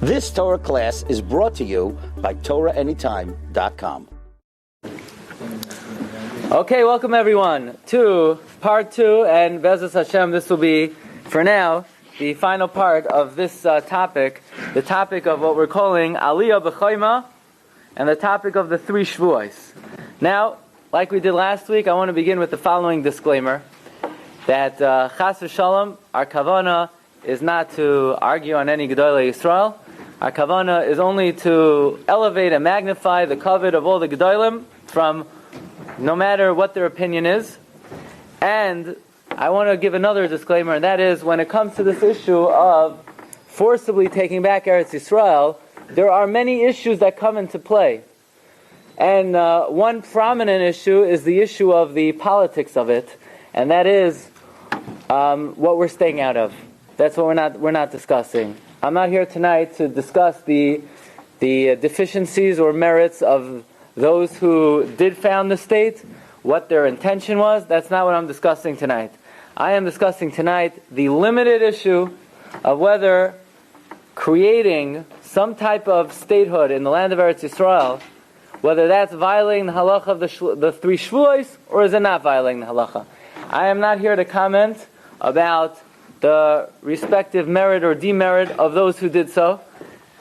This Torah class is brought to you by TorahAnytime.com. Okay, welcome everyone to part 2, and Be'ezus Hashem, this will be, for now, the final part of this topic, the topic of what we're calling Aliyah B'Chayma, and the topic of the 3 Shvuos. Now, like we did last week, I want to begin with the following disclaimer, that Chas v'Shalom, our kavana is not to argue on any Gedolei Yisrael. Our kavana is only to elevate and magnify the kavod of all the Gedolim from no matter what their opinion is. And I want to give another disclaimer, and that is, when it comes to this issue of forcibly taking back Eretz Yisrael, there are many issues that come into play. And one prominent issue is the issue of the politics of it, and that is what we're staying out of. That's what we're not discussing. I'm not here tonight to discuss the deficiencies or merits of those who did found the state, what their intention was. That's not what I'm discussing tonight. I am discussing tonight the limited issue of whether creating some type of statehood in the land of Eretz Yisrael, whether that's violating the halacha of the 3 Shvuos, or is it not violating the halacha. I am not here to comment about the respective merit or demerit of those who did so.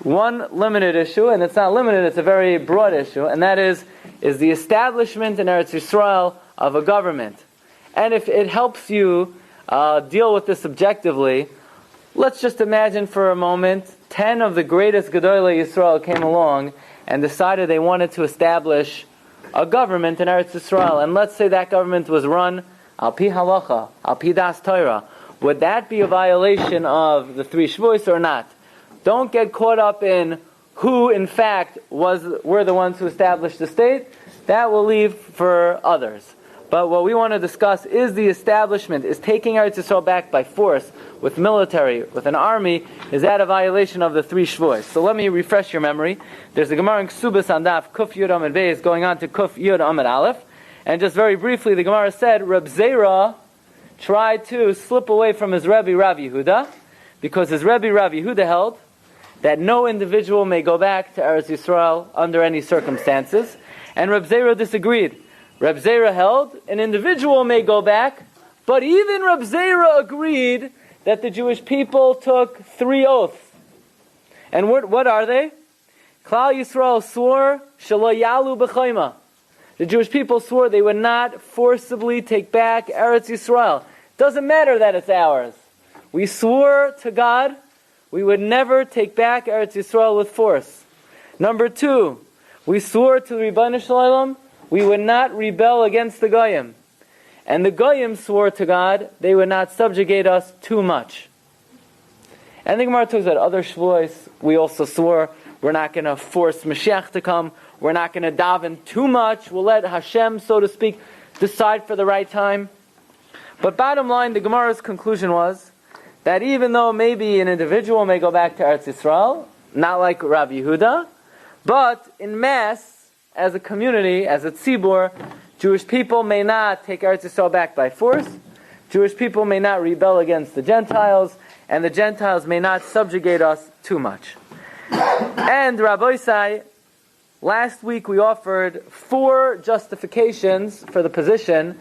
One limited issue, and it's not limited, it's a very broad issue, and that is the establishment in Eretz Yisrael of a government. And if it helps you deal with this objectively, let's just imagine for a moment 10 of the greatest Gedolei Yisrael came along and decided they wanted to establish a government in Eretz Yisrael, and let's say that government was run al pi halacha, al pi das Torah. Would that be a violation of the 3 Shvuos or not? Don't get caught up in who, in fact, were the ones who established the state. That will leave for others. But what we want to discuss is the establishment, is taking Eretz Yisrael back by force, with military, with an army. Is that a violation of the 3 Shvuos? So let me refresh your memory. There's a Gemara in Ksubas on Daf Kuf Yud Amud Beis going on to Kuf Yud Amud Aleph. And just very briefly, the Gemara said, Reb Zera tried to slip away from his Rebbe Rav Yehuda, because his Rebbe Rav Yehuda held that no individual may go back to Eretz Yisrael under any circumstances. And Reb Zera disagreed. Reb Zera held an individual may go back, but even Reb Zera agreed that the Jewish people took 3 oaths. And what are they? Klal Yisrael swore, Shelo Yalu B'Chayma. The Jewish people swore they would not forcibly take back Eretz Yisrael. Doesn't matter that it's ours. We swore to God we would never take back Eretz Yisrael with force. Number 2, we swore to the Ribono Shel Olam we would not rebel against the Goyim. And the Goyim swore to God they would not subjugate us too much. And the Gemara talks about other Shvuos. We also swore we're not going to force Mashiach to come. We're not going to daven too much. We'll let Hashem, so to speak, decide for the right time. But bottom line, the Gemara's conclusion was that even though maybe an individual may go back to Eretz Yisrael, not like Rav Yehuda, but in mass, as a community, as a tzibur, Jewish people may not take Eretz Yisrael back by force. Jewish people may not rebel against the Gentiles, and the Gentiles may not subjugate us too much. And Rabbi Glatstein, last week we offered 4 justifications for the position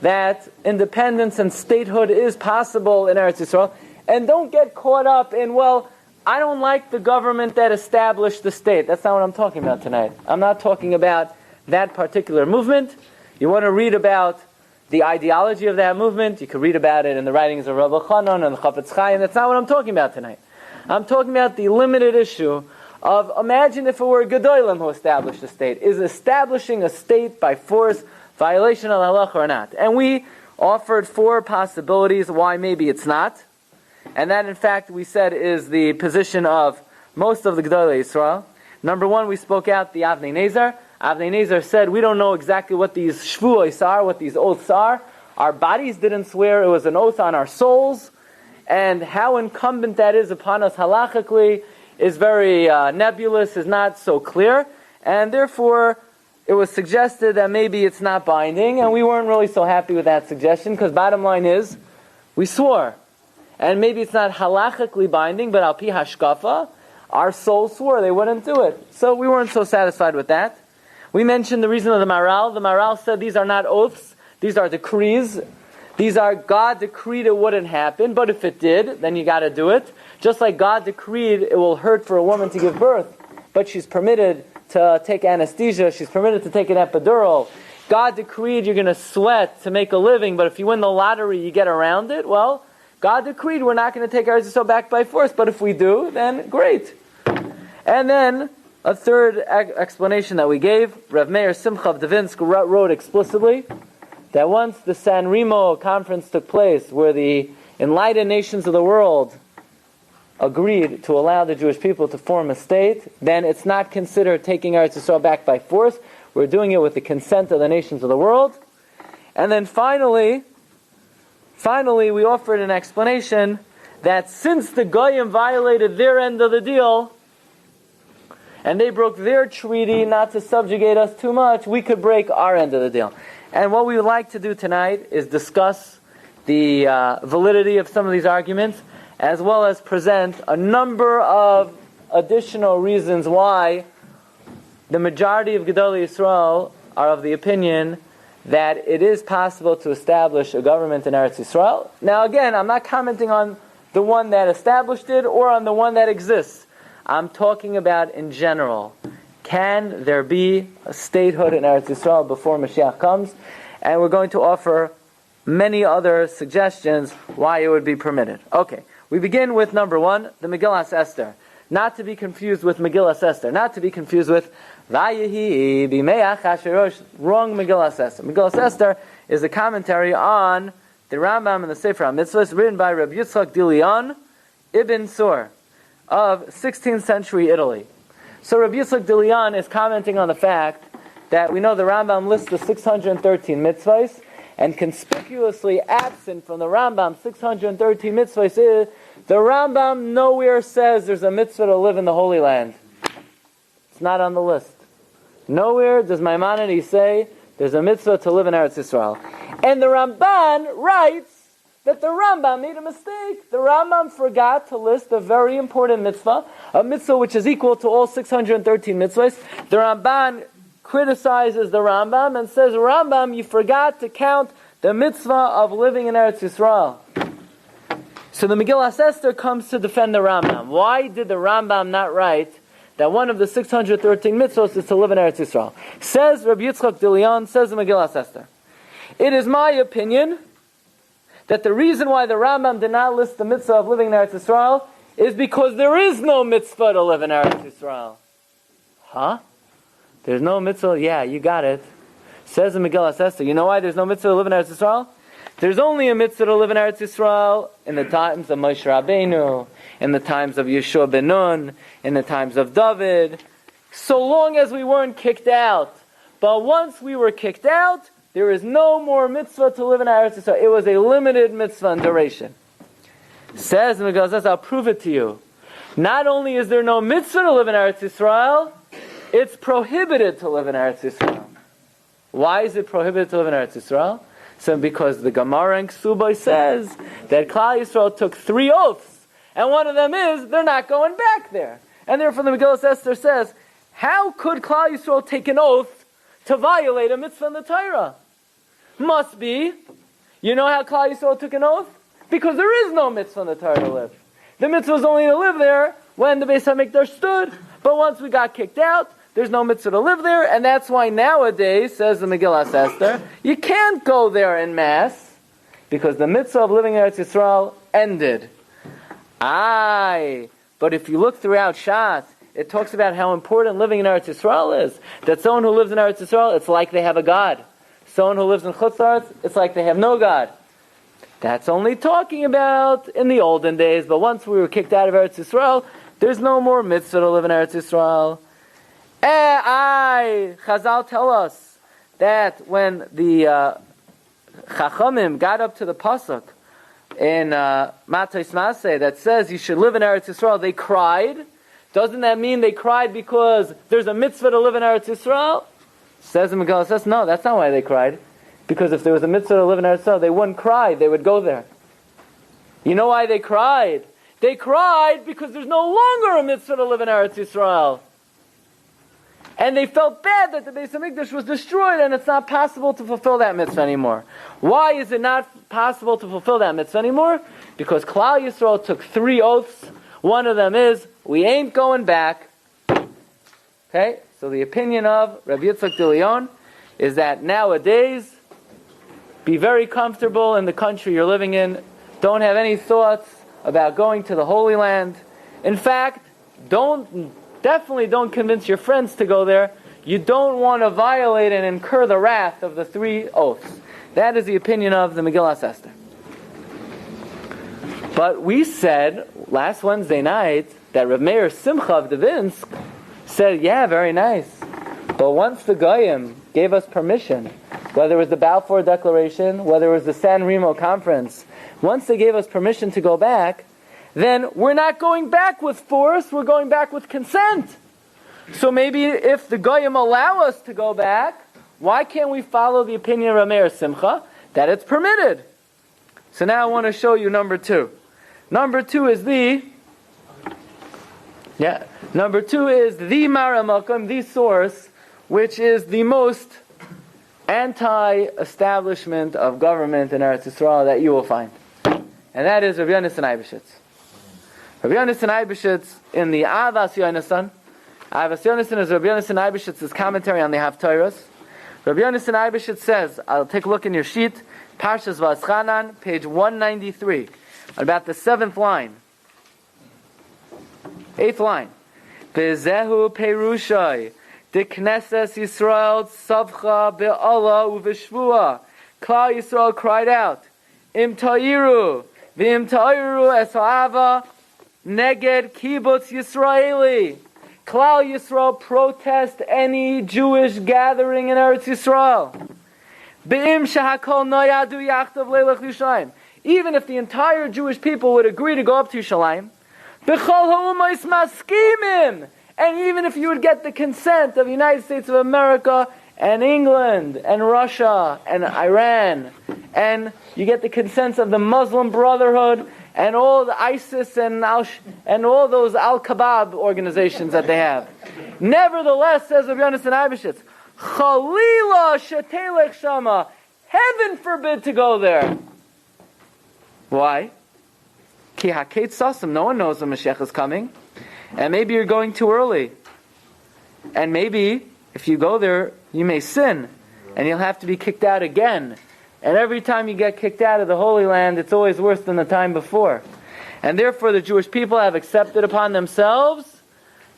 that independence and statehood is possible in Eretz Yisrael. And don't get caught up in, well, I don't like the government that established the state. That's not what I'm talking about tonight. I'm not talking about that particular movement. You want to read about the ideology of that movement, you can read about it in the writings of Rabbi Chanan and the Chafetz Chaim. That's not what I'm talking about tonight. I'm talking about the limited issue of, imagine if it were Gedolim who established the state. Is establishing a state by force violation of the halacha or not? And we offered 4 possibilities why maybe it's not. And that, in fact, we said is the position of most of the Gedolei Yisrael. Number 1, we spoke out the Avnei Nezer. Avnei Nezer said, we don't know exactly what these Shvuos are, what these oaths are. Our bodies didn't swear, it was an oath on our souls. And how incumbent that is upon us halachically is very nebulous, is not so clear. And therefore, it was suggested that maybe it's not binding, and we weren't really so happy with that suggestion, because bottom line is, we swore. And maybe it's not halachically binding, but al pi hashkafa, our soul swore they wouldn't do it. So we weren't so satisfied with that. We mentioned the reason of the Maral. The Maral said these are not oaths, these are decrees. These are God decreed it wouldn't happen, but if it did, then you got to do it. Just like God decreed it will hurt for a woman to give birth, but she's permitted to take anesthesia, she's permitted to take an epidural. God decreed you're going to sweat to make a living, but if you win the lottery, you get around it. Well, God decreed we're not going to take Eretz Yisrael back by force, but if we do, then great. And then a third explanation that we gave, Rav Meir Simcha of Devinsk wrote explicitly that once the San Remo conference took place, where the enlightened nations of the world agreed to allow the Jewish people to form a state, then it's not considered taking Eretz Yisrael back by force. We're doing it with the consent of the nations of the world. And then finally, we offered an explanation that since the Goyim violated their end of the deal, and they broke their treaty not to subjugate us too much, we could break our end of the deal. And what we would like to do tonight is discuss the validity of some of these arguments, as well as present a number of additional reasons why the majority of Gedolei Yisrael are of the opinion that it is possible to establish a government in Eretz Yisrael. Now again, I'm not commenting on the one that established it or on the one that exists. I'm talking about in general. Can there be a statehood in Eretz Yisrael before Mashiach comes? And we're going to offer many other suggestions why it would be permitted. Okay, we begin with number one, the Megillas Esther. Not to be confused with Megillas Esther. Not to be confused with Vayehi B'Me'ach Hashirosh. Wrong Megillas Esther. Megillas Esther is a commentary on the Rambam and the Sefer HaMitzvahs written by Rabbi Yitzchak Dilion Ibn Sur of 16th century Italy. So Rabbi Yitzchak Dilion is commenting on the fact that we know the Rambam lists the 613 mitzvahs, and conspicuously absent from the Rambam 613 mitzvahs is the Rambam nowhere says there's a mitzvah to live in the Holy Land. It's not on the list. Nowhere does Maimonides say there's a mitzvah to live in Eretz Yisrael. And the Ramban writes that the Rambam made a mistake. The Rambam forgot to list a very important mitzvah, a mitzvah which is equal to all 613 mitzvahs. The Ramban criticizes the Rambam and says, Rambam, you forgot to count the mitzvah of living in Eretz Yisrael. So the Megillas Esther comes to defend the Rambam. Why did the Rambam not write that one of the 613 mitzvahs is to live in Eretz Yisrael? Says Rabbi Yitzchak Dilion, says the Megillas Esther, it is my opinion that the reason why the Rambam did not list the mitzvah of living in Eretz Yisrael is because there is no mitzvah to live in Eretz Yisrael. Huh? There's no mitzvah? Yeah, you got it. Says the Megillas Esther, you know why there's no mitzvah to live in Eretz Yisrael? There's only a mitzvah to live in Eretz Yisrael in the times of Moshe Rabbeinu, in the times of Yeshua ben Nun, in the times of David, so long as we weren't kicked out. But once we were kicked out, there is no more mitzvah to live in Eretz Yisrael. It was a limited mitzvah in duration. Says the Megillas Esther, I'll prove it to you. Not only is there no mitzvah to live in Eretz Yisrael, it's prohibited to live in Eretz Yisrael. Why is it prohibited to live in Eretz Yisrael? So because the Gemara in Ksubay says that Klal Yisrael took 3 oaths, and one of them is they're not going back there. And therefore the Megillas Esther says, how could Klal Yisrael take an oath to violate a mitzvah in the Torah? Must be, you know how Klal Yisrael took an oath? Because there is no mitzvah in the Torah to live. The mitzvah is only to live there when the Beis HaMikdash stood. But once we got kicked out, there's no mitzvah to live there, and that's why nowadays, says the Megillas Esther, you can't go there en masse, because the mitzvah of living in Eretz Yisrael ended. But if you look throughout Shas, it talks about how important living in Eretz Yisrael is. That someone who lives in Eretz Yisrael, it's like they have a God. Someone who lives in Chutz La'aretz, it's like they have no God. That's only talking about in the olden days, but once we were kicked out of Eretz Yisrael, there's no more mitzvah to live in Eretz Yisrael. Chazal tell us that when the Chachamim got up to the pasuk in Matos Maseh that says you should live in Eretz Yisrael, they cried. Doesn't that mean they cried because there's a mitzvah to live in Eretz Yisrael? Says the Megillah, says no, that's not why they cried. Because if there was a mitzvah to live in Eretz Yisrael, they wouldn't cry, they would go there. You know why they cried? They cried because there's no longer a mitzvah to live in Eretz Yisrael. And they felt bad that the Beis HaMikdash was destroyed and it's not possible to fulfill that mitzvah anymore. Why is it not possible to fulfill that mitzvah anymore? Because Klal Yisrael took 3 oaths. One of them is, we ain't going back. Okay? So the opinion of Rabbi Yitzchak de Leon is that nowadays, be very comfortable in the country you're living in. Don't have any thoughts about going to the Holy Land. In fact, definitely don't convince your friends to go there. You don't want to violate and incur the wrath of the 3 oaths. That is the opinion of the Megillas Esther. But we said last Wednesday night that Rav Meir Simcha of Devinsk said, yeah, very nice. But once the Goyim gave us permission, whether it was the Balfour Declaration, whether it was the San Remo Conference, once they gave us permission to go back, then we're not going back with force, we're going back with consent. So maybe if the Goyim allow us to go back, why can't we follow the opinion of Rav Meir Simcha that it's permitted? So now I want to show you number 2. Number 2 is the Maramakum, the source, which is the most anti-establishment of government in Eretz Yisrael that you will find. And that is Rabbi Yonasan Eibeshitz. Rabbi Yonasan Eibeshitz in the Avas Yonasan. Avas Yonasan is Rabbi Yonasan Eibeshitz's commentary on the Haftarahs. Rabbi Yonasan Eibeshitz says, I'll take a look in your sheet, Parshas Va'aschanan, page 193, about the 7th line. 8th line. Bezehu Perushai, de Knesses Yisrael Savcha Be'Allah Uveshvua. Klal Yisrael cried out, Im Ta'iru, V'im Ta'iru Es Ha'ava, Neged Kibbutz Yisraeli. Klal Yisrael protest any Jewish gathering in Eretz Yisrael. Be'im Shehakol Noyadu Yachtav Leilach Yushalayim. Even if the entire Jewish people would agree to go up to Yerushalayim, B'chol ha'umayis maskimim, and even if you would get the consent of the United States of America and England and Russia and Iran, and you get the consent of the Muslim Brotherhood and all the ISIS and all those Al-Kabab organizations that they have. Nevertheless, says Rabbi Yonasan Eibeshitz, Chalila shetelech shama, heaven forbid to go there. Why? Ki haket sasim, no one knows when Mashiach is coming. And maybe you're going too early. And maybe, if you go there, you may sin. And you'll have to be kicked out again. And every time you get kicked out of the Holy Land, it's always worse than the time before. And therefore the Jewish people have accepted upon themselves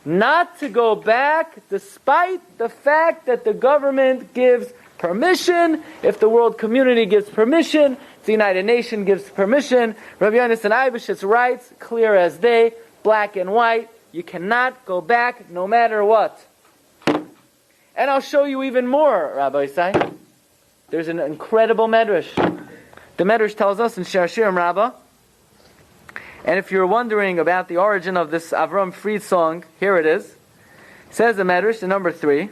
not to go back, despite the fact that the government gives permission, if the world community gives permission, if the United Nations gives permission. Rabbi Yonasan Eibeshitz writes, clear as day, black and white, you cannot go back no matter what. And I'll show you even more, Rabbi Isai. There's an incredible medrash. The medrash tells us in Shiurim Rabbah, and if you're wondering about the origin of this Avram Fried song, here it is. It says the medrash in number 3,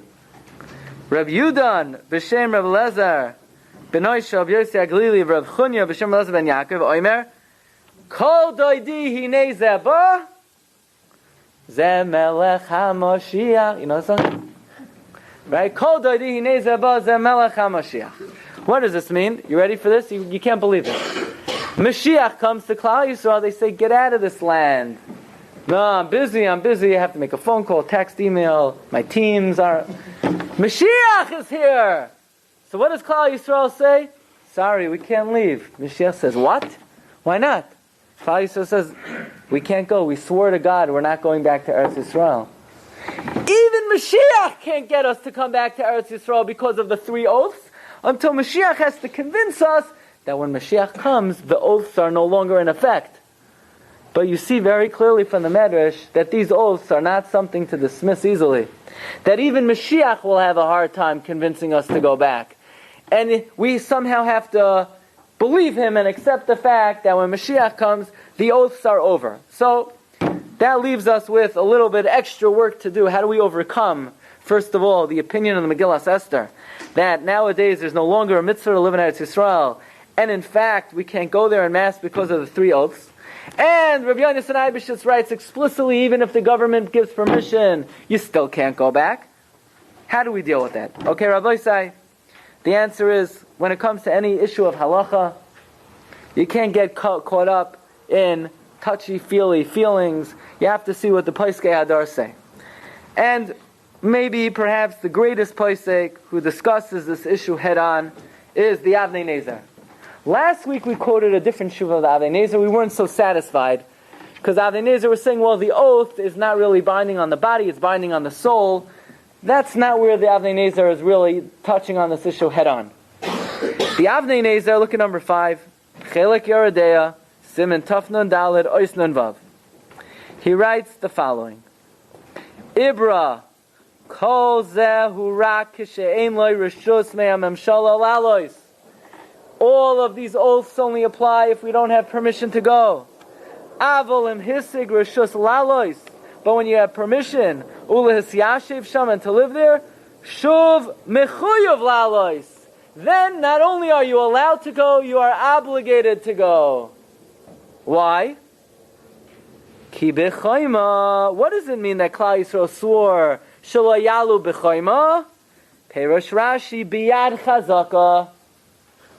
Rav Yudan b'shem Rav Elazar b'noi shel Yossi Aglili Rav Chunya b'shem Elazar ben Yaakov Omer Kol doidi hinei zeba ze melech HaMashiach. You know the song? Right? Kol doidi hinei zeba ze melech HaMashiach. What does this mean? You ready for this? You can't believe it. Mashiach comes to Klal Yisrael. They say, get out of this land. No, I'm busy. I have to make a phone call, text, email. My teams are... Mashiach is here! So what does Klal Yisrael say? Sorry, we can't leave. Mashiach says, what? Why not? Klal Yisrael says, we can't go. We swore to God we're not going back to Eretz Yisrael. Even Mashiach can't get us to come back to Eretz Yisrael because of the 3 oaths, until Mashiach has to convince us that when Mashiach comes, the oaths are no longer in effect. But you see very clearly from the Medrash that these oaths are not something to dismiss easily. That even Mashiach will have a hard time convincing us to go back. And we somehow have to believe him and accept the fact that when Mashiach comes, the oaths are over. So that leaves us with a little bit extra work to do. How do we overcome, first of all, the opinion of the Megillas Esther, that nowadays there's no longer a mitzvah to live in Eretz Yisrael, and in fact we can't go there en masse because of the 3 oaths. And Rabbi Yonasan Eibeshitz writes explicitly, even if the government gives permission, you still can't go back. How do we deal with that? Okay, Rabbi Say, the answer is, when it comes to any issue of halacha, you can't get caught up in touchy-feely feelings. You have to see what the Posei Hadar say. And maybe, perhaps, the greatest Posei who discusses this issue head-on is the Avnei Nezer. Last week we quoted a different shuva of the Avnei Nezer. We weren't so satisfied, because Avnei Nezer was saying, well, the oath is not really binding on the body, it's binding on the soul. That's not where the Avnei Nezer is really touching on this issue head-on. The Avnei Nezer, look at number 5, Chelek Yeridea, Siman Tafnun Daled Ois Nun Vav. He writes the following: Ibra Kol Zeh Hurak Kishe'ein Loi Rishus Me'amemshala Lalois. All of these oaths only apply if we don't have permission to go. Avolim Hisig Rishus Lalois. But when you have permission, Ulehis Yashiv Shaman, to live there, Shuv Mechuyev Lalois. Then not only are you allowed to go, you are obligated to go. Why? Ki b'chayma. What does it mean that Klal Yisrael swore Shelo Yalu b'chayma? Perush Rashi biyad chazaka.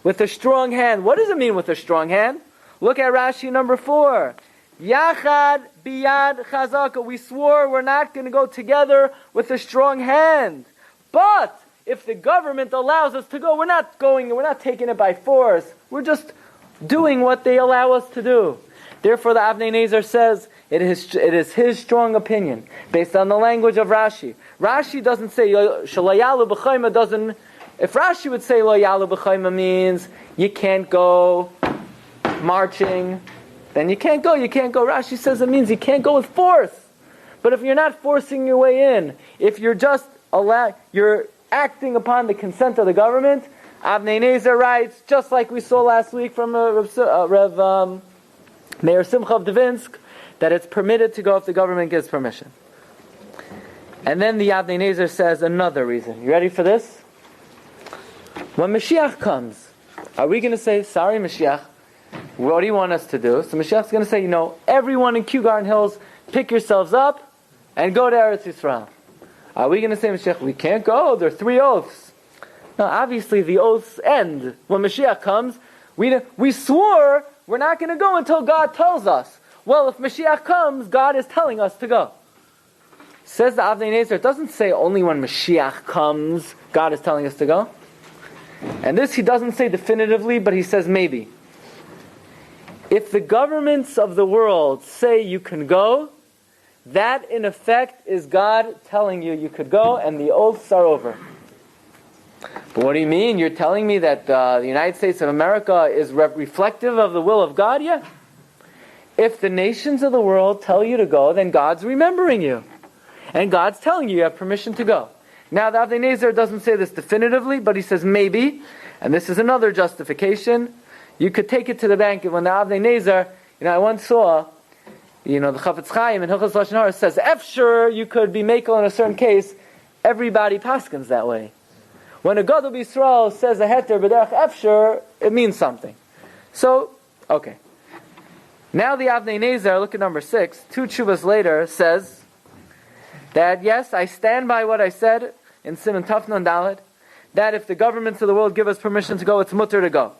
With a strong hand. What does it mean with a strong hand? Look at Rashi number 4. Yachad biyad chazaka. We swore we're not going to go together with a strong hand. But if the government allows us to go, we're not taking it by force. We're just doing what they allow us to do. Therefore, the Avnei Nezer says it is his strong opinion, based on the language of Rashi. Rashi doesn't say, Shalayalu b'chayma doesn't, if Rashi would say, Lo yalu b'chayma means, you can't go marching, then you can't go. Rashi says it means you can't go with force. But if you're not forcing your way in, if you're just you're acting upon the consent of the government, Avnei Nezer writes, just like we saw last week from Rav Meir Simcha of Dvinsk, that it's permitted to go if the government gives permission. And then the Avnei Nezer says another reason. You ready for this? When Mashiach comes, are we going to say, sorry Mashiach, what do you want us to do? So Mashiach's going to say, everyone in Kew Garden Hills, pick yourselves up and go to Eretz Yisrael. Are we going to say, Mashiach, we can't go, there are 3 oaths? No, obviously the oaths end when Mashiach comes. We swore we're not going to go until God tells us. Well, if Mashiach comes, God is telling us to go. Says the Avnei Nezer, it doesn't say only when Mashiach comes, God is telling us to go. And this he doesn't say definitively, but he says maybe. If the governments of the world say you can go, that in effect is God telling you could go, and the oaths are over. But what do you mean? You're telling me that the United States of America is reflective of the will of God? Yeah. If the nations of the world tell you to go, then God's remembering you. And God's telling you have permission to go. Now the Avnei Nezer doesn't say this definitively, but he says maybe, and this is another justification. You could take it to the bank. When the Avnei Nezer, I once saw, the Chafetz Chaim in Hilchos Lashon Hara says, Efshur, you could be makel in a certain case, everybody paskins that way. When a Gold of Yisrael says a heter b'derech Efshur, it means something. So, okay. Now the Avnei Nezer, look at number 6, 2 tshuvas later, says that yes, I stand by what I said in Siman Tafnun Daled, that if the governments of the world give us permission to go, it's mutter to go.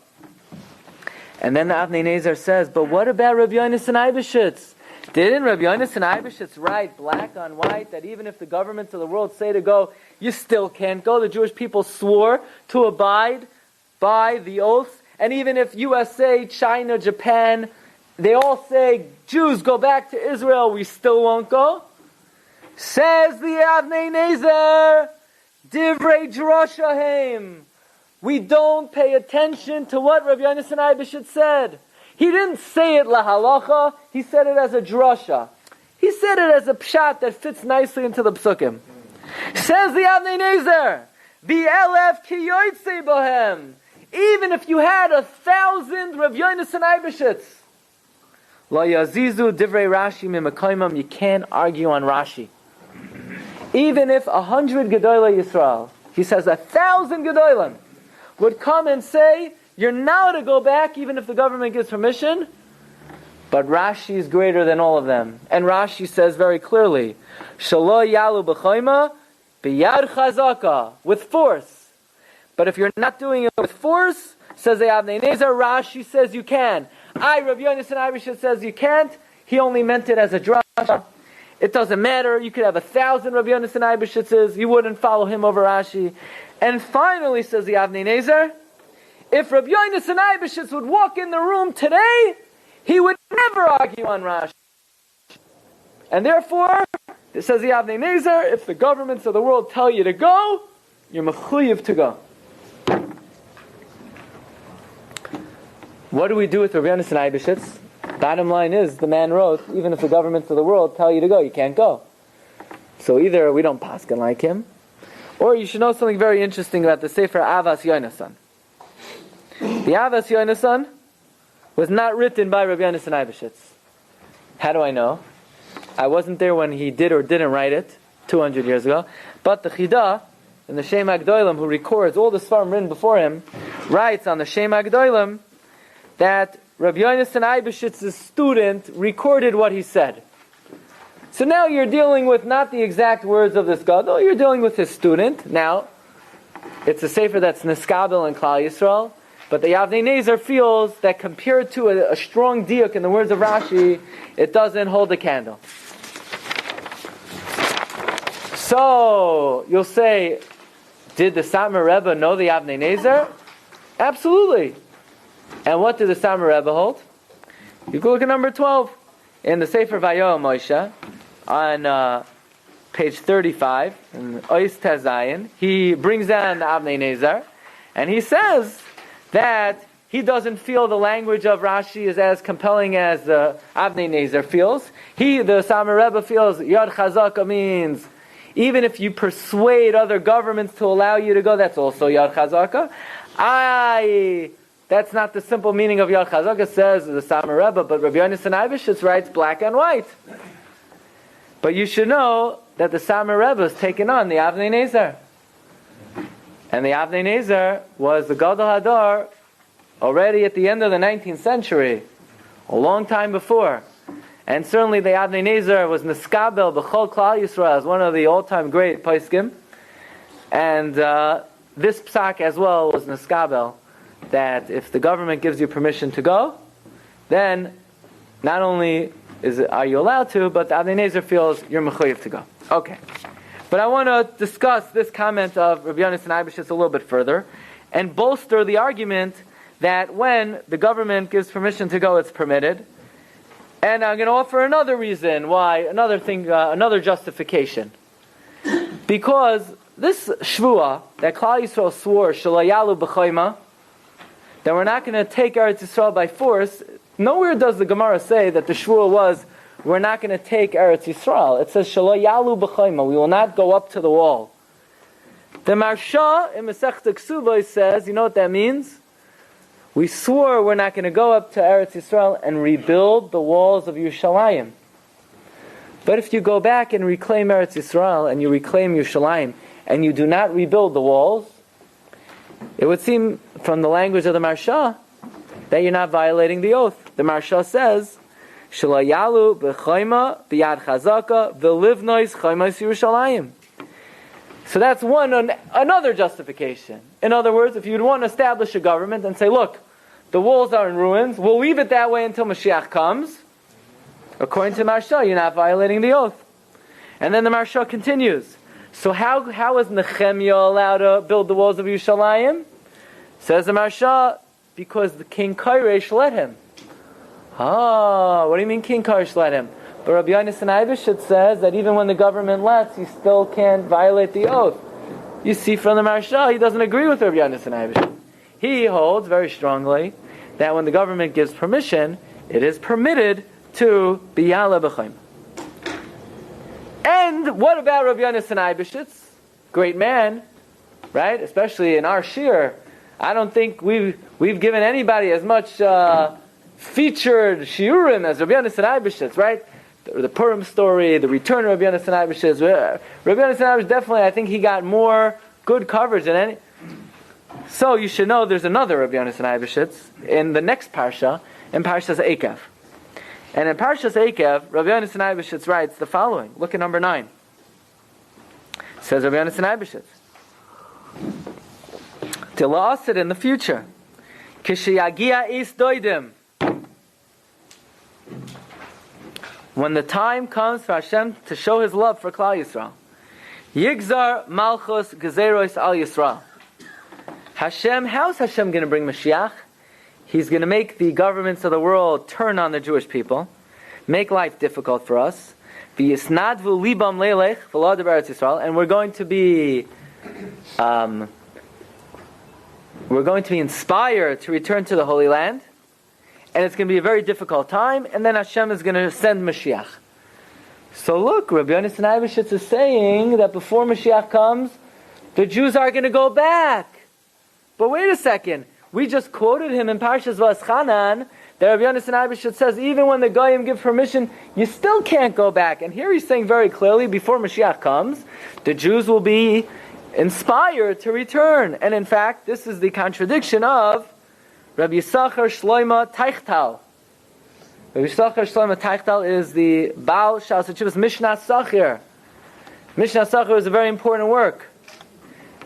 And then the Avnei Nezer says, but what about Rabbi Yonasan Eibeshitz? Didn't Rabbi Yonasan Eibeshitz write black on white that even if the governments of the world say to go, you still can't go? The Jewish people swore to abide by the oaths. And even if USA, China, Japan, they all say, Jews go back to Israel, we still won't go? Says the Avnei Nezer, Divrei Droshahem. We don't pay attention to what Rabbi Yonasan Eibeshitz said. He didn't say it lahalacha, he said it as a drasha. He said it as a pshat that fits nicely into the psukim. Says the Avnei Nezer, V'elef ki yotzei bohem. Even if you had 1,000 Rabbi Yonasan Eibeshitz, lo yazizu divrei Rashi mimakaymam, you can't argue on Rashi. Even if 100 Gedolah Yisrael, he says 1,000 Gedolim, would come and say, you're now to go back even if the government gives permission, But Rashi is greater than all of them. And Rashi says very clearly, Shalo yalu b'choima b'yad chazaka, with force. But if you're not doing it with force, says the Avnei Nezer, Rashi says you can. Rabbi Yonasan Eibeshitz says you can't. He only meant it as a drasha. It doesn't matter. You could have 1,000 Rabbi Yonasan Eibeshitzes. You wouldn't follow him over Rashi. And finally, says the Avnei Nezer, if Rabbi Yonasan Eibeshitz would walk in the room today, he would never argue on Rashi. And therefore, it says the Avnei Nezer, if the governments of the world tell you to go, you're mechuyev to go. What do we do with Rabbi Yonasan Eibeshitz? Bottom line is, the man wrote, even if the governments of the world tell you to go, you can't go. So either we don't paskin like him, or you should know something very interesting about the Sefer Avas Yonasan. The Avas Yonasan was not written by Rabbi Yonasan Eibeshitz. How do I know? I wasn't there when he did or didn't write it 200 years ago. But the Chidah, and the Shem HaGdolim, who records all the Sfarim written before him, writes on the Shem HaGdolim that Rabbi Yonasan Eibeshitz's student recorded what he said. So now you're dealing with not the exact words of this gadol, you're dealing with his student. Now, it's a sefer that's Neskabel and Klal Yisrael, but the Avnei Nezer feels that compared to a strong diuk in the words of Rashi, it doesn't hold a candle. So, you'll say, did the Satmar Rebbe know the Avnei Nezer? Absolutely. And what did the Satmar Rebbe hold? You can look at number 12 in the Sefer Vayoel Moshe on page 35 in Ois Tezayin. He brings down the Avnei Nezer, and he says that he doesn't feel the language of Rashi is as compelling as the Avnei Nezer feels. The Satmar Rebbe feels Yad Chazaka means even if you persuade other governments to allow you to go, that's also Yad Chazaka. That's not the simple meaning of Yad Chazaka, says the Satmar Rebbe, but Rabbi Yonasan Eibeshitz writes black and white. But you should know that the Satmar Rebbe has taken on the Avnei Nezer. And the Avnei Nezer was the Gadol Hador already at the end of the 19th century, a long time before. And certainly the Avnei Nezer was Neskabel B'chol Klal Yisrael as one of the all-time great poskim. And this psak as well was Neskabel, that if the government gives you permission to go, then not only are you allowed to, but the Avnei Nezer feels you're mechuyev to go. Okay. But I want to discuss this comment of Rabbi Yonasan Eibeshitz a little bit further and bolster the argument that when the government gives permission to go, it's permitted. And I'm going to offer another reason why, another justification. Because this shvua that Klal Yisrael swore, Shelo yalu b'choima, that we're not going to take Eretz Yisrael by force, nowhere does the Gemara say that the shvua was, we're not going to take Eretz Yisrael. It says, Shelo yalu b'choima, we will not go up to the wall. The Marsha in Masechta Ksubos says, you know what that means? We swore we're not going to go up to Eretz Yisrael and rebuild the walls of Yerushalayim. But if you go back and reclaim Eretz Yisrael and you reclaim Yerushalayim and you do not rebuild the walls, it would seem from the language of the Marsha that you're not violating the oath. The Marsha says, Shelo yalu b'choima b'yad chazaka v'livnois choimos Yerushalayim. So that's another justification. In other words, if you'd want to establish a government and say, look, the walls are in ruins, we'll leave it that way until Mashiach comes. According to Marsha, you're not violating the oath. And then the Marsha continues. So how is Nehemiah allowed to build the walls of Yerushalayim? Says the Marsha, because the King Koresh let him. What do you mean King Koresh let him? But Rabbi Yonasan Eibeshitz says that even when the government lets, you still can't violate the oath. You see from the Marsha, he doesn't agree with Rabbi Yonasan Eibeshitz. He holds very strongly that when the government gives permission, it is permitted to be yala b'chaim. And what about Rabbi Yonasan Eibeshitz? Great man, right? Especially in our Shiur. I don't think we've given anybody as much featured Shiurim as Rabbi Yonasan Eibeshitz, right? The Purim story, the return of Rabbi Yonasan Eibeshitz. Rabbi Yonasan Eibeshitz definitely, I think he got more good coverage than any. So you should know there's another Rabbi Yonasan Eibeshitz in the next Parsha, in Parsha's Ekev. And in Parshas Eikev, Rabbi Yonasan Eibeshitz writes the following. Look at number 9. Says Rabbi Yonasan Eibeshitz, to lost it in the future. Kishiyagia is doidim. When the time comes for Hashem to show His love for Klal Yisrael, Yigzar Malchus Gezeros Al Yisrael. Hashem, how's Hashem going to bring Mashiach? He's going to make the governments of the world turn on the Jewish people, make life difficult for us. V'yisnadvu libam leilech v'lo d'Eretz Yisrael, and we're going to be inspired to return to the Holy Land, and it's going to be a very difficult time, and then Hashem is going to send Mashiach. So look, Rabbi Yonasan Eibeshitz is saying that before Mashiach comes, the Jews are going to go back. But wait a second, we just quoted him in Parshas V'aschanan, that Rabbi Yonasan Eibeshitz says, even when the Goyim give permission, you still can't go back. And here he's saying very clearly, before Mashiach comes, the Jews will be inspired to return. And in fact, this is the contradiction of Rabbi Yisachar Shloima Teichtal. Rabbi Yisachar Shloima Teichtal is the Baal Shas HaTshuvos Mishnah Sachir. Mishnah Sachir is a very important work.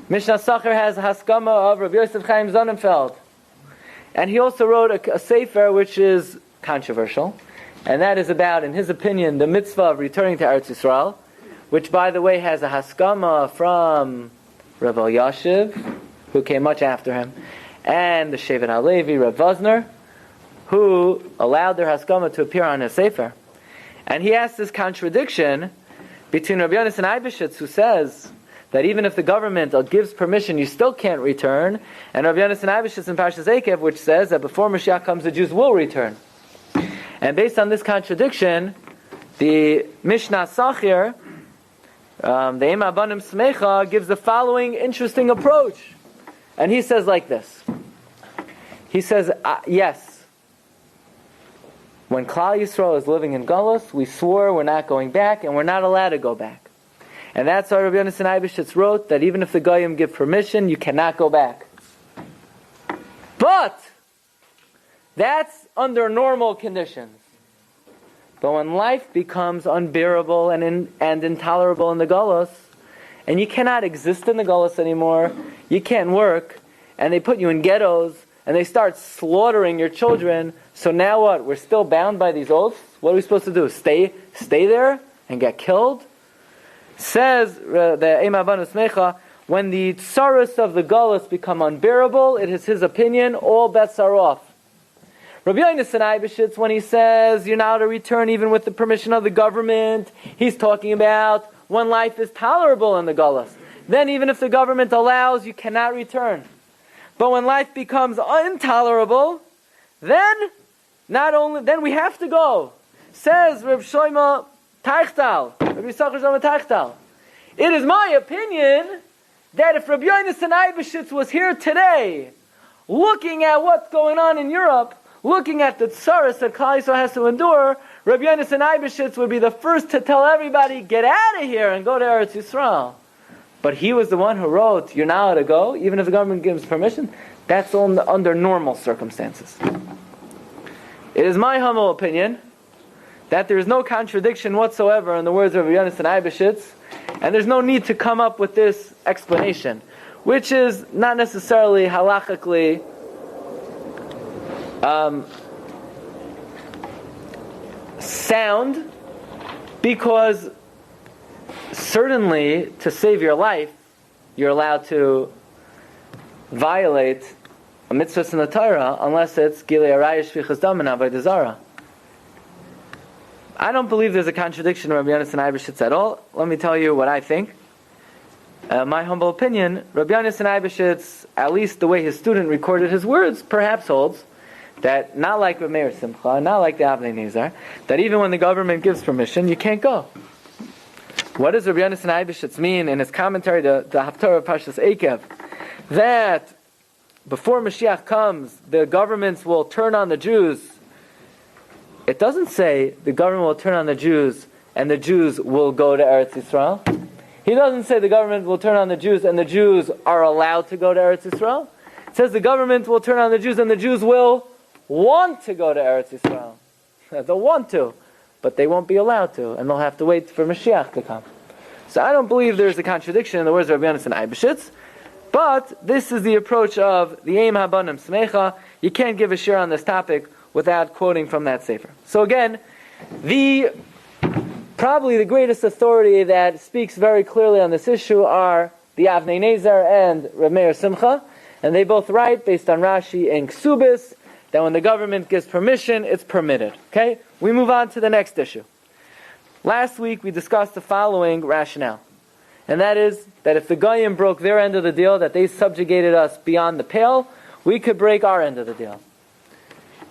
Mishnah Sachir has a haskama of Rabbi Yosef Chaim Sonnenfeld. And he also wrote a sefer which is controversial. And that is about, in his opinion, the mitzvah of returning to Eretz Yisrael, which, by the way, has a haskama from Rav Elyashiv, who came much after him, and the Shevet HaLevi, Rav Vosner, who allowed their haskama to appear on his sefer. And he has this contradiction between Rabbi Yonasan Eibeshitz, who says that even if the government gives permission, you still can't return, and Rabbi Yonasan Eibeshitz in Parshas Eikev, which says that before Mashiach comes, the Jews will return. And based on this contradiction, the Mishnah Sachir, the Ema Abanim Smecha, gives the following interesting approach. And he says like this. He says, yes, when Klal Yisrael is living in Galus, we swore we're not going back, and we're not allowed to go back. And that's why Rabbi Yonasan Eibeshitz wrote that even if the Goyim give permission, you cannot go back. But that's under normal conditions. But when life becomes unbearable and intolerable in the Galus, and you cannot exist in the Galus anymore, you can't work, and they put you in ghettos, and they start slaughtering your children, so now what? We're still bound by these oaths? What are we supposed to do? Stay there and get killed? Says the Ema Banu Smecha, when the tsaros of the Galus become unbearable, it is his opinion, all bets are off. Rabbi Yonasan Eibeshitz, when he says you're not to return even with the permission of the government, he's talking about when life is tolerable in the Galus. Then even if the government allows, you cannot return. But when life becomes intolerable, then we have to go. Says Reb Shlomo Teichtal, Rabbi Yisachar Shlomo Teichtal, it is my opinion that if Rabbi Yonasan Eibeshitz was here today, looking at what's going on in Europe, looking at the tsaros that Klal Yisrael has to endure, Rabbi Yonasan Eibeshitz would be the first to tell everybody, get out of here and go to Eretz Yisrael. But he was the one who wrote, you're not allowed to go, even if the government gives permission. That's all under normal circumstances. It is my humble opinion that there is no contradiction whatsoever in the words of Rabbi Yonasan Eibeshitz, and there's no need to come up with this explanation, which is not necessarily halachically sound, because certainly to save your life, you're allowed to violate a mitzvah in the Torah unless it's Gilei Arayah Shvichas Dam and Avodah Zarah. I don't believe there's a contradiction in Rabbi Yonasan Eibeshitz at all. Let me tell you what I think. My humble opinion, Rabbi Yonasan Eibeshitz, at least the way his student recorded his words, perhaps holds that, not like Reb Meir Simcha, not like the Avnei Nizar, that even when the government gives permission, you can't go. What does Rabbi Yonasan Eibeshitz mean in his commentary to the Haftarah of Parshas Eikev? That before Mashiach comes, the governments will turn on the Jews. It doesn't say the government will turn on the Jews and the Jews will go to Eretz Yisrael. He doesn't say the government will turn on the Jews and the Jews are allowed to go to Eretz Yisrael. It says the government will turn on the Jews and the Jews will want to go to Eretz Yisrael. They'll want to, but they won't be allowed to, and they'll have to wait for Mashiach to come. So I don't believe there's a contradiction in the words of Rabbi Glatstein and Eibeshitz, but this is the approach of the Eim Habanim Smecha. You can't give a share on this topic without quoting from that sefer. So again, probably the greatest authority that speaks very clearly on this issue are the Avnei Nezer and Reb Meir Simcha, and they both write, based on Rashi and Ksubis, that when the government gives permission, it's permitted. Okay? We move on to the next issue. Last week we discussed the following rationale, and that is that if the Goyim broke their end of the deal, that they subjugated us beyond the pale, we could break our end of the deal.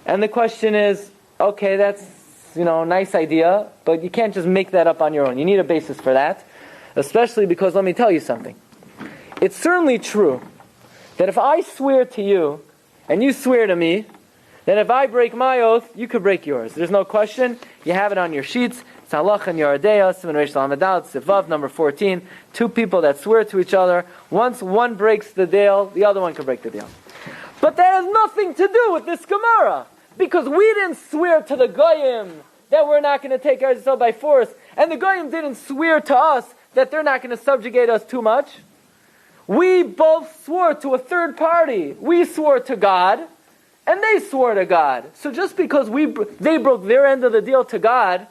And the question is, okay, that's a nice idea, but you can't just make that up on your own. You need a basis for that, especially because, let me tell you something. It's certainly true that if I swear to you, and you swear to me, then if I break my oath, you could break yours. There's no question. You have it on your sheets. It's Halach and Yoredeya, Siman Reish Lamed Sivav, number 14. Two people that swear to each other. Once one breaks the deal, the other one can break the deal. But that has nothing to do with this Gemara. Because we didn't swear to the Goyim that we're not going to take Eretz Yisrael by force. And the Goyim didn't swear to us that they're not going to subjugate us too much. We both swore to a third party. We swore to God, and they swore to God. So just because they broke their end of the deal to God,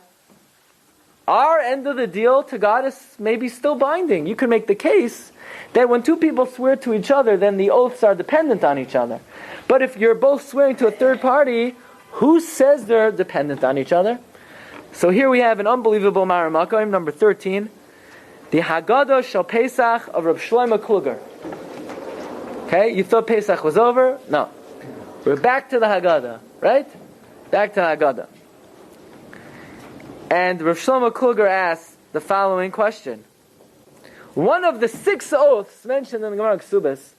our end of the deal to God is maybe still binding. You can make the case that when two people swear to each other, then the oaths are dependent on each other. But if you're both swearing to a third party, who says they're dependent on each other? So here we have an unbelievable Maramakim, number 13. The Haggadah Shel Pesach of Reb Shlomo Kluger. Okay, you thought Pesach was over? No. We're back to the Haggadah, right? Back to the Haggadah. And Reb Shlomo Kluger asks the following question. One of the 6 oaths mentioned in the Gemara Ksubis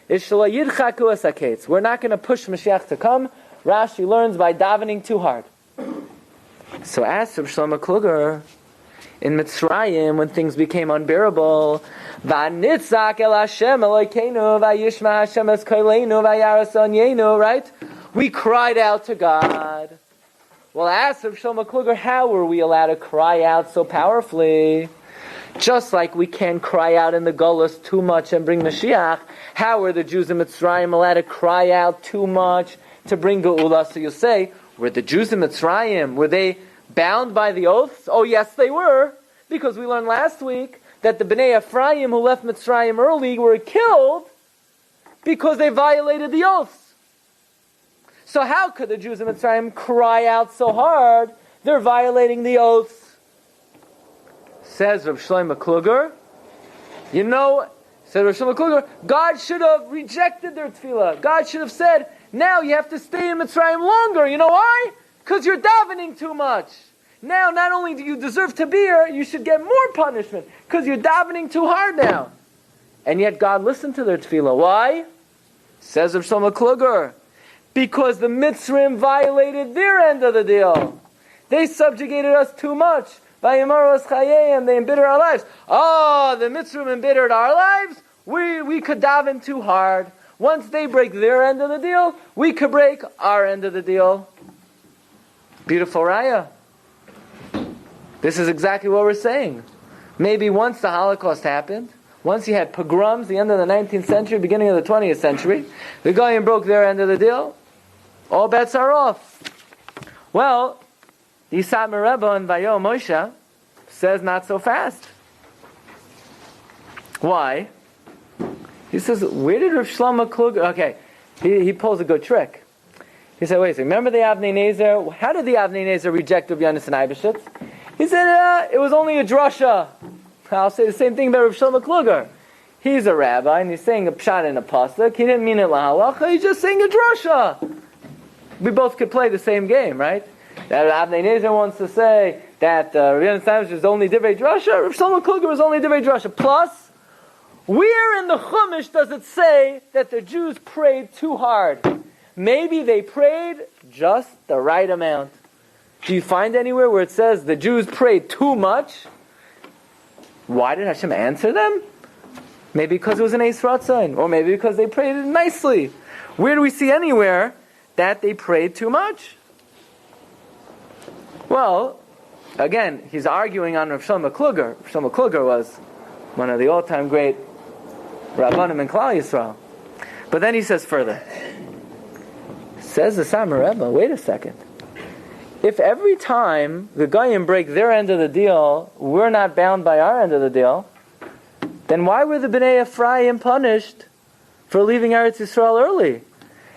is Shelo Yidchaku es haketz. We're not going to push Mashiach to come. Rashi learns by davening too hard. So asks Reb Shlomo Kluger, in Mitzrayim, when things became unbearable, Vanitzak el Hashem Elokeinu vayishma Hashem es koleinu vayaras onyenu, right? We cried out to God. Well, ask Reb Shlomo Kluger, how were we allowed to cry out so powerfully? Just like we can't cry out in the Gullus too much and bring Mashiach, how were the Jews in Mitzrayim allowed to cry out too much to bring Geula? So you'll say, were the Jews in Mitzrayim, were they bound by the oaths? Oh yes, they were, because we learned last week that the Bnei Ephraim who left Mitzrayim early were killed because they violated the oaths. So how could the Jews in Mitzrayim cry out so hard? They're violating the oaths. Says Reb Shlomo Kluger, said Reb Shlomo Kluger, God should have rejected their tefillah. God should have said, now you have to stay in Mitzrayim longer. You know why? Because you're davening too much. Now, not only do you deserve to be here, you should get more punishment, because you're davening too hard now. And yet God listened to their tefillah. Why? Says Reb Shlomo Kluger, because the Mitzrayim violated their end of the deal. They subjugated us too much. They embittered our lives. The Mitzrayim embittered our lives. We could daven too hard. Once they break their end of the deal, we could break our end of the deal. Beautiful raya. This is exactly what we're saying. Maybe once the Holocaust happened, once you had pogroms, the end of the 19th century, beginning of the 20th century, the Goyim broke their end of the deal, all bets are off. Well, the Yisad Rebbe in Vayo Moshe says not so fast. Why? He says, where did Rav Shlomo Kluger... Okay, he pulls a good trick. He said, wait a second, remember the Avnei Nezer? How did the Avnei Nezer reject Rabbi Yonasan Eibeshitz? He said, it was only a drasha. I'll say the same thing about Rav Shlomo Kluger. He's a rabbi, and he's saying a pshat in a pasuk. He didn't mean it lahalacha, he's just saying a drasha. We both could play the same game, right? That Avnei Nezer wants to say that Rabbi Yonasan Eibeshitz is only divrei drasha, Rav Shlomo Kluger was only divrei drasha. Plus, where in the Chumash does it say that the Jews prayed too hard? Maybe they prayed just the right amount. Do you find anywhere where it says the Jews prayed too much? Why did Hashem answer them? Maybe because it was an Eis Ratzain, or maybe because they prayed it nicely. Where do we see anywhere that they prayed too much? Well, again, he's arguing on Rav Shlomo Kluger. Rav Shlomo Kluger was one of the all-time great rabbanim in Klal Yisrael. But then he says further. Says the Samer Rebbe, wait a second. If every time the Goyim break their end of the deal, we're not bound by our end of the deal, then why were the Bnei Ephraim punished for leaving Eretz Yisrael early?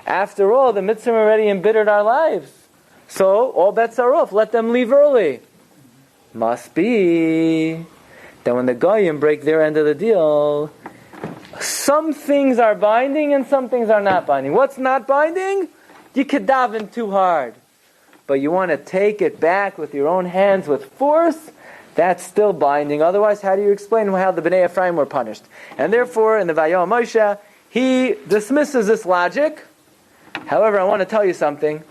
After all, the Mitzvah already embittered our lives. So, all bets are off. Let them leave early. Must be that when the Goyim break their end of the deal, some things are binding and some things are not binding. What's not binding? You could daven too hard. But you want to take it back with your own hands with force, that's still binding. Otherwise, how do you explain how the Bnei Ephraim were punished? And therefore, in the Vayom Moshe, he dismisses this logic. However, I want to tell you something.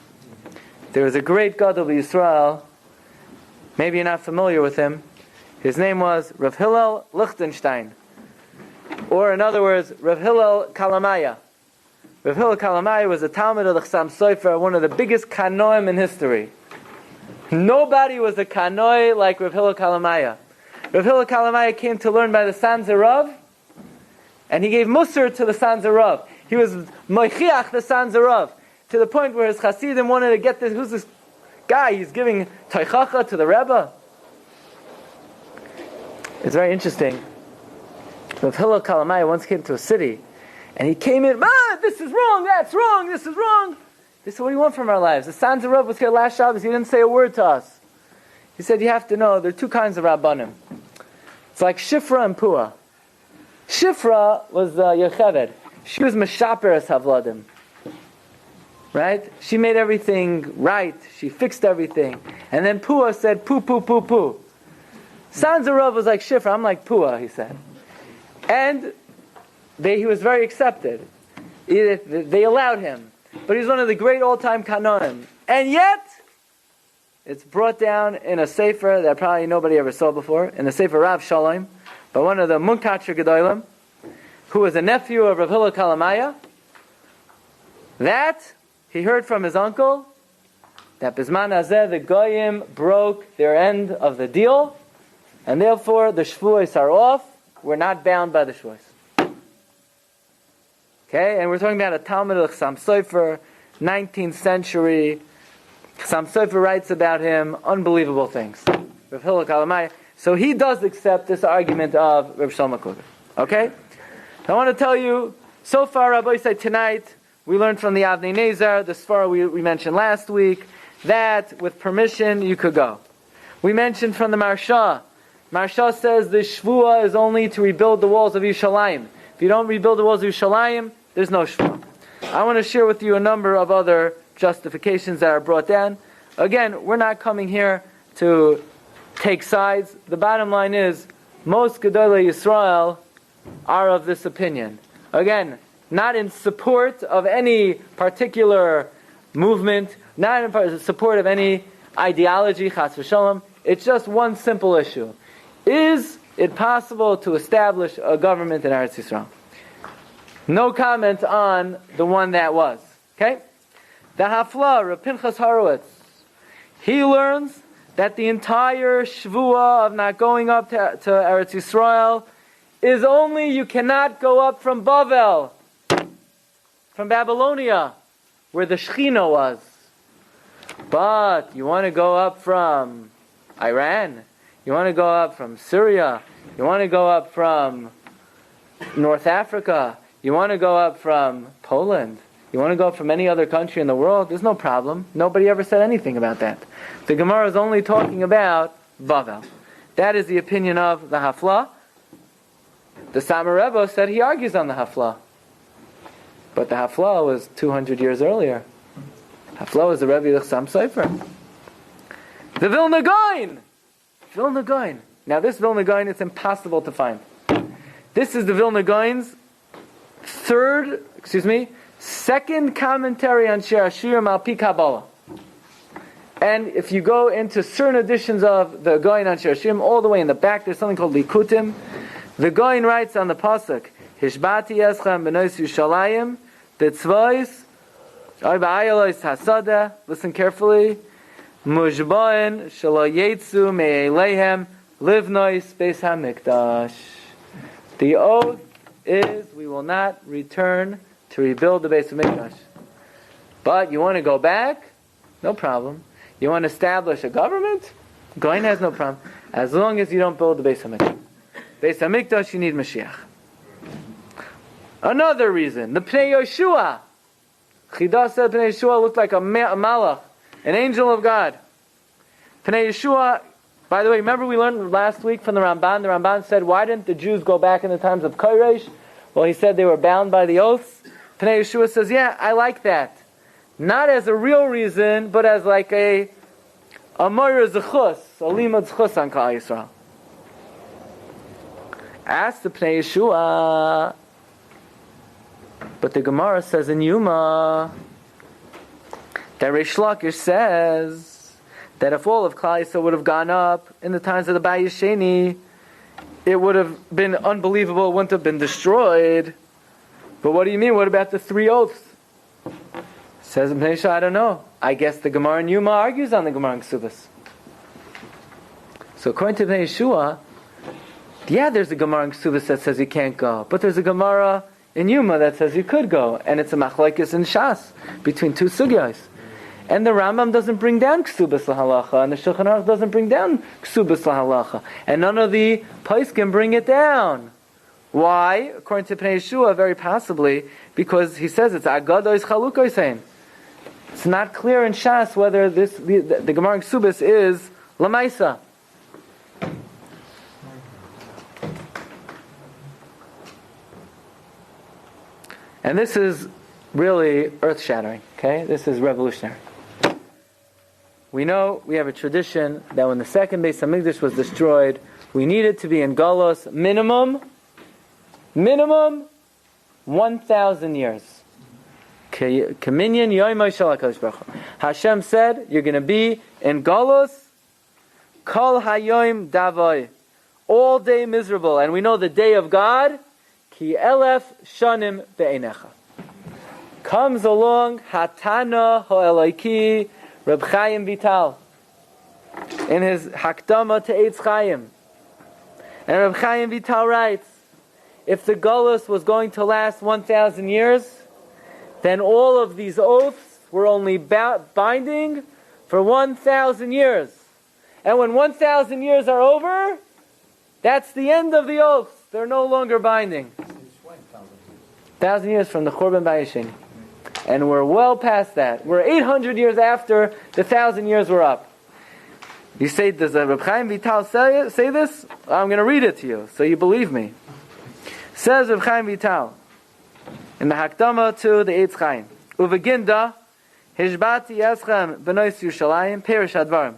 There was a great Gold of Yisrael. Maybe you're not familiar with him. His name was Rav Hillel Lichtenstein. Or in other words, Rav Hillel Kalamaya. Rav Hillel Kalamaya was a Talmud of the Chassam Sofer, one of the biggest Kanoim in history. Nobody was a Kanoi like Rav Hillel Kalamaya. Rav Hillel Kalamaya came to learn by the Sanzer Rav, and he gave Musar to the Sanzer Rav. He was Moichiach the Sanzer Rav, to the point where his Hasidim wanted to get this, who's this guy? He's giving Teichacha to the Rebbe. It's very interesting. Rav Hillel Kalamaya once came to a city, and he came in, this is wrong, that's wrong, this is wrong. They said, what do you want from our lives? The Sanzer Rav was here last Shabbos, he didn't say a word to us. He said, you have to know, there are two kinds of Rabbanim. It's like Shifra and Pua. Shifra was Yocheved. She was Meshaperes Havladim. Right? She made everything right, she fixed everything. And then Pua said, poo, poo, poo, poo. Sanzer Rav was like Shifra, I'm like Pua, he said. And he was very accepted. They allowed him. But he's one of the great all-time Kanonim. And yet, it's brought down in a sefer that probably nobody ever saw before, in the sefer Rav Shalom, by one of the Munkatcher Gedolim, who was a nephew of Rav Hillel Kalamaya, that he heard from his uncle, that Bizman Hazeh, the Goyim broke their end of the deal, and therefore the Shvuos are off, we're not bound by the Shvuos. Okay, and we're talking about a Talmud of Chassam Sofer, 19th century. Chassam Sofer writes about him unbelievable things. Rav Hillel Kalamaya. So he does accept this argument of Rav Shlomo Kluger. Okay? I want to tell you, so far, Rabbi said tonight, we learned from the Avnei Nezer, the Sfara we mentioned last week, that with permission you could go. We mentioned from the Marsha. Marsha says the Shvua is only to rebuild the walls of Yerushalayim. If you don't rebuild the walls of Yerushalayim, there's no Shvua. I want to share with you a number of other justifications that are brought down. Again, we're not coming here to take sides. The bottom line is, most Gedolei Yisrael are of this opinion. Again, not in support of any particular movement, not in support of any ideology, chas v'shalom. It's just one simple issue. Is it possible to establish a government in Eretz Yisrael? No comment on the one that was. Okay? The Hafla, Rav Pinchas Horowitz, he learns that the entire Shvua of not going up to Eretz Yisrael is only you cannot go up from Bavel, from Babylonia, where the Shechina was. But you want to go up from Iran, you want to go up from Syria, you want to go up from North Africa, you want to go up from Poland, you want to go up from any other country in the world, there's no problem. Nobody ever said anything about that. The Gemara is only talking about Bavel. That is the opinion of the Hafla. The Samer Rebbe said he argues on the Hafla. But the Hafla was 200 years earlier. Hafla was the Rebbe of Chassam Sofer. The Vilna Gaon! Vilna Gaon. Now this Vilna Gaon, it's impossible to find. This is the Vilna Gaon's second commentary on Shiurim al Pi Kabbalah. And if you go into certain editions of the Gaon on Shiurim, all the way in the back, there's something called Likutim. The Gaon writes on the pasuk, Hishbati eschem b'nois Yushalayim, b'tzvois, oy ba'ayelois hasada. Listen carefully. Mushbain shelo yetzu me'eleihem livnois beis hamikdash. The oath is we will not return to rebuild the Beis Hamikdash. But you want to go back? No problem. You want to establish a government? Goin has no problem. As long as you don't build the Beis Hamikdash. Beis Hamikdash, you need Mashiach. Another reason, the Pnei Yeshua. Chida said Pnei Yeshua looked like a malach, an angel of God. Pnei Yeshua, by the way, remember we learned last week from the Ramban? The Ramban said, why didn't the Jews go back in the times of Koresh? Well, he said they were bound by the oaths. Pnei Yeshua says, yeah, I like that. Not as a real reason, but as like a moira zechus, a limud zechus on Klal Yisrael. Ask the Pnei Yeshua. But the Gemara says in Yuma that Reish Lakish says that if all of Klal Yisrael would have gone up in the times of the Bayis Sheni, it would have been unbelievable, it wouldn't have been destroyed. But what do you mean? What about the three oaths? Says Pnei Yeshua, I don't know. I guess the Gemara in Yuma argues on the Gemara in Ksubas. So according to Pnei Yeshua, yeah, there's a Gemara in Ksubas that says you can't go, but there's a Gemara in Yuma that says you could go, and it's a machlokes in Shas between two sugyos. And the Rambam doesn't bring down Ksubas lahalacha, and the Shulchan Aruch doesn't bring down Ksubas lahalacha, and none of the poskim bring it down. Why? According to Pnei Yeshua, very possibly because he says it's agadois chalukosein. It's not clear in Shas whether the Gemara in Ksubas is lamaisa. And this is really earth-shattering, okay? This is revolutionary. We know, we have a tradition that when the second Beis Hamikdash was destroyed, we needed to be in Galos minimum 1,000 years. Hashem said, you're going to be in Galos Kol Hayoim Davoi, all day miserable. And we know the day of God, Ki Elef Shanim Be'enecha. Comes along Hatana Ho'elaiki Reb Chaim Vital in his Hakdama to Eitz Chaim. And Reb Chaim Vital writes, if the Golus was going to last 1,000 years, then all of these oaths were only binding for 1,000 years. And when 1,000 years are over, that's the end of the oaths. They're no longer binding. 1,000 years from the Churban Bayis Sheni. And we're well past that. We're 800 years after the 1,000 years were up. You say, does Reb Chaim Vital say this? I'm going to read it to you, so you believe me. Says Reb Chaim Vital in the Hakdama to the Eitz Chaim, Uveginda Hishbati Eschem Benois Yerushalayim Perish Advarim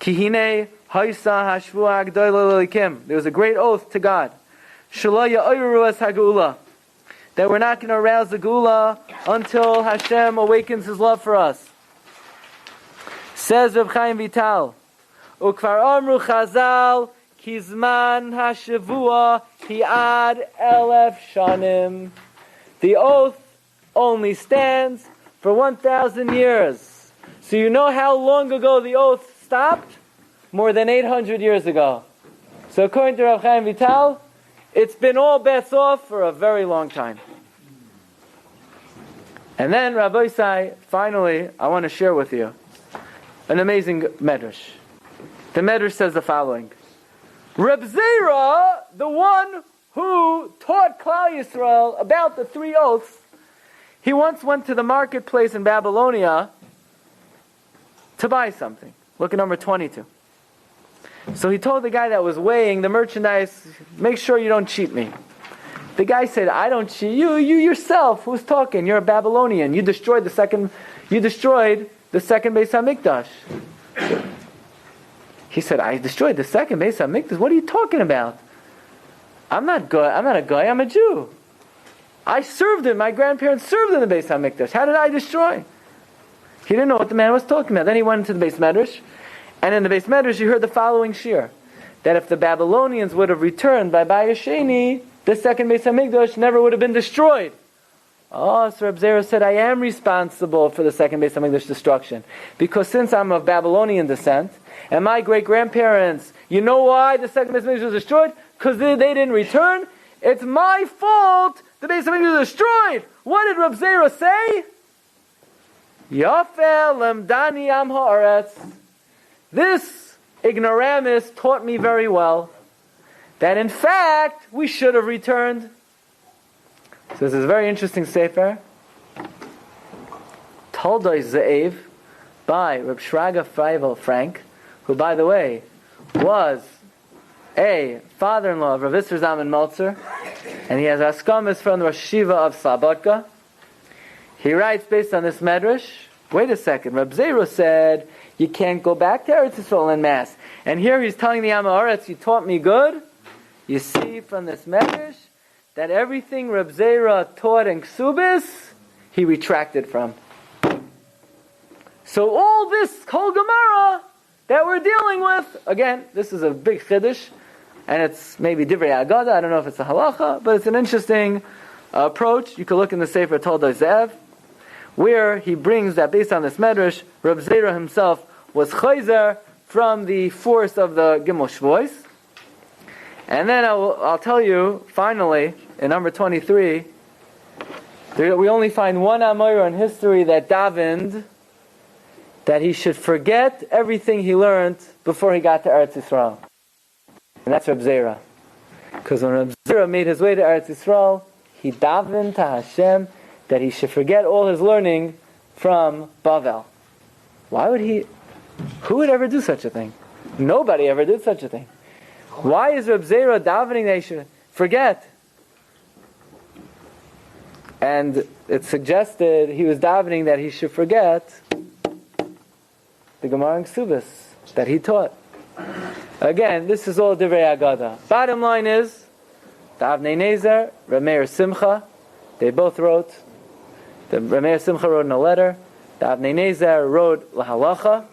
Kihine Haisa Hashvua Agdoyle Lelikim. There was a great oath to God, Shalaya Oyru Es Hagula, that we're not going to arouse the Gula until Hashem awakens His love for us. Says Reb Chaim Vital, Ukvar Amru Chazal Kizman Hashavua Hi'ad Elef Shanim. The oath only stands for 1,000 years. So you know how long ago the oath stopped? More than 800 years ago. So according to Reb Chaim Vital, it's been all bets off for a very long time. And then Rabbi Isai, finally, I want to share with you an amazing medrash. The medrash says the following. Reb Zera, the one who taught Klal Yisrael about the three oaths, he once went to the marketplace in Babylonia to buy something. Look at number 22. So he told the guy that was weighing the merchandise, make sure you don't cheat me. The guy said, I don't cheat you. You yourself, who's talking? You're a Babylonian. You destroyed the second Beis Hamikdash. He said, I destroyed the second Beis Hamikdash? What are you talking about? I'm not a guy, I'm a Jew. I served him. My grandparents served in the Beis Hamikdash. How did I destroy? He didn't know what the man was talking about. Then he went into the Beis Medrash, and in the Beis Medrash he heard the following shiur, that if the Babylonians would have returned by Bayis Sheni, the second Beis Hamikdash never would have been destroyed. Oh, so Reb Zera said, I am responsible for the second Beis HaMikdash destruction. Because since I'm of Babylonian descent, and my great-grandparents, you know why the second Beis HaMikdash was destroyed? Because they didn't return. It's my fault the Beis HaMikdash was destroyed. What did Reb Zera say? Yafel lemdani am haaretz. This ignoramus taught me very well that in fact we should have returned. So this is a very interesting sefer, Toldoi Ze'ev, by Reb Shraga Feivel Frank, who, by the way, was a father-in-law of Rav Isser Zalman Meltzer, and he has askamas from the Rosh Yeshiva of Slobodka. He writes based on this medrash, wait a second, Reb Zera said, you can't go back to Eretz Yisrael en masse. And here he's telling the Am Haaretz, you taught me good. You see from this medrash that everything Reb Zera taught in Ksubis, he retracted from. So all this whole Gemara that we're dealing with, again, this is a big chiddush, and it's maybe Divrei Agada, I don't know if it's a halacha, but it's an interesting approach. You can look in the Sefer Toldoi Ze'ev, where he brings that based on this medrash, Reb Zera himself was chayzer from the force of the Gimel Shvois. And then I'll tell you, finally, in number 23, we only find one Amoira in history that davened that he should forget everything he learned before he got to Eretz Yisrael. And that's Reb Zera. Because when Reb Zera made his way to Eretz Yisrael, he davened to Hashem that he should forget all his learning from Bavel. Why would he? Who would ever do such a thing? Nobody ever did such a thing. Why is Reb Zera davening that he should forget? And it suggested he was davening that he should forget the Gemara in Ksubis that he taught. Again, this is all Divrei Agada. Bottom line is, the Avnei Nezer, Reb Meir Simcha, they both wrote. The Reb Meir Simcha wrote in a letter. The Avnei Nezer wrote lahalacha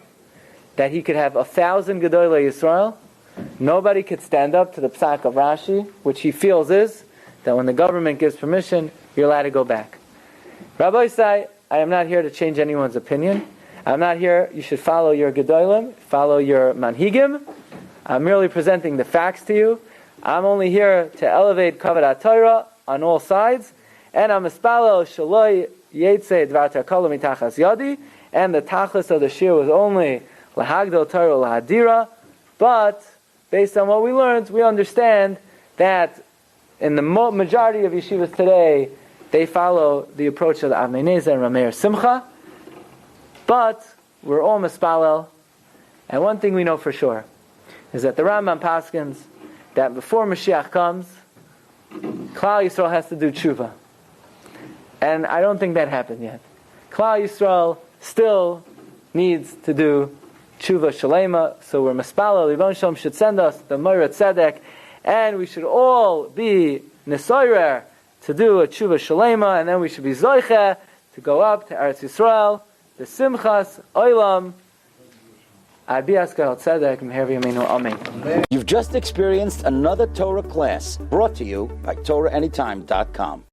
that he could have 1,000 Gedolei Yisrael. Nobody could stand up to the psak of Rashi, which he feels is that when the government gives permission, you're allowed to go back. Rabbi Say, I am not here to change anyone's opinion. I'm not here, you should follow your Gedolim, follow your Manhigim. I'm merely presenting the facts to you. I'm only here to elevate Kavod HaTorah on all sides. And I'm espalo shaloi yetze dvar takala mitachas yadi. And the tachlis of the shiur was only lahagdol Torah lahadira. But based on what we learned, we understand that in the majority of yeshivas today, they follow the approach of the Avnei Nezer and Reb Meir Simcha. But we're all mispalel, and one thing we know for sure is that the Rambam paskins that before Mashiach comes, Klal Yisrael has to do tshuva, and I don't think that happened yet. Klal Yisrael still needs to do tshuva shalema, so we're mispalel. Ribon Shalom should send us the Moira Tzedek, and we should all be nesoyer to do a tshuva shalema, and then we should be zoiche to go up to Eretz Yisrael. The Simchas Olam Abias Gehal Tzedek Meher Yameinu Amen. You've just experienced another Torah class brought to you by TorahAnytime.com.